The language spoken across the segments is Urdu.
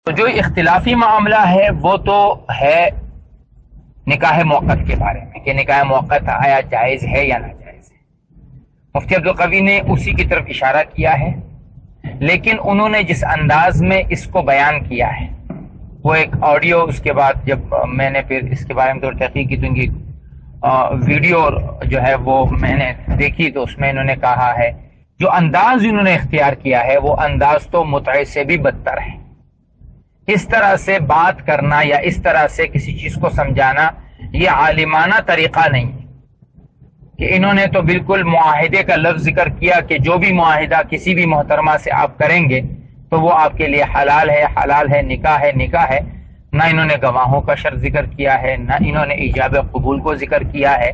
تو جو اختلافی معاملہ ہے وہ تو ہے نکاح موقت کے بارے میں کہ نکاح موقت آیا جائز ہے یا ناجائز ہے. مفتی عبدالقوی نے اسی کی طرف اشارہ کیا ہے، لیکن انہوں نے جس انداز میں اس کو بیان کیا ہے وہ ایک آڈیو، اس کے بعد جب میں نے پھر اس کے بارے میں تھوڑی تحقیق کی تو ان کی ویڈیو جو ہے وہ میں نے دیکھی تو اس میں انہوں نے کہا ہے جو انداز انہوں نے اختیار کیا ہے وہ انداز تو متع سے بھی بدتر ہے. اس طرح سے بات کرنا یا اس طرح سے کسی چیز کو سمجھانا یہ عالمانہ طریقہ نہیں ہے کہ انہوں نے تو بالکل معاہدے کا لفظ ذکر کیا کہ جو بھی معاہدہ کسی بھی محترمہ سے آپ کریں گے تو وہ آپ کے لیے حلال ہے، نکاح ہے. نہ انہوں نے گواہوں کا شرط ذکر کیا ہے، نہ انہوں نے ایجاب قبول کو ذکر کیا ہے.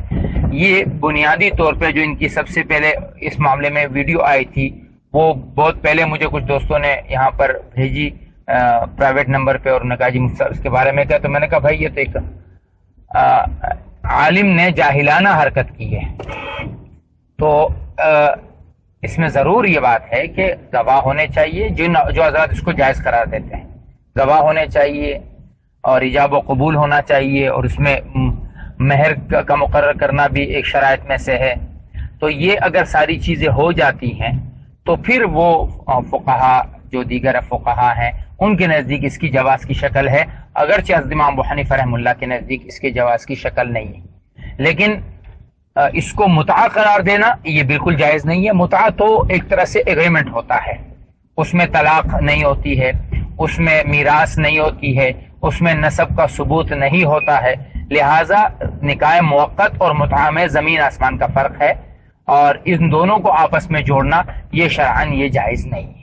یہ بنیادی طور پہ جو ان کی سب سے پہلے اس معاملے میں ویڈیو آئی تھی وہ بہت پہلے مجھے کچھ دوستوں نے یہاں پر بھیجی پرائیویٹ نمبر پہ، اور نے کہا جی اس کے بارے میں کیا، تو میں نے کہا بھائی یہ تو ایک عالم نے جاہلانہ حرکت کی ہے. تو اس میں ضرور یہ بات ہے کہ گواہ ہونے چاہیے، جو حضرات اس کو جائز قرار دیتے ہیں گواہ ہونے چاہیے اور ایجاب و قبول ہونا چاہیے، اور اس میں مہر کا مقرر کرنا بھی ایک شرائط میں سے ہے. تو یہ اگر ساری چیزیں ہو جاتی ہیں تو پھر وہ فقہا جو دیگر فقہا ہیں ان کے نزدیک اس کی جواز کی شکل ہے، اگرچہ حضرت امام ابو حنیفہ رحمہ اللہ کے نزدیک اس کے جواز کی شکل نہیں ہے. لیکن اس کو متعہ قرار دینا یہ بالکل جائز نہیں ہے. متعہ تو ایک طرح سے ایگریمنٹ ہوتا ہے، اس میں طلاق نہیں ہوتی ہے، اس میں میراث نہیں ہوتی ہے، اس میں نسب کا ثبوت نہیں ہوتا ہے. لہٰذا نکاح موقت اور متعہ میں زمین آسمان کا فرق ہے، اور ان دونوں کو آپس میں جوڑنا یہ شرعاً یہ جائز نہیں ہے.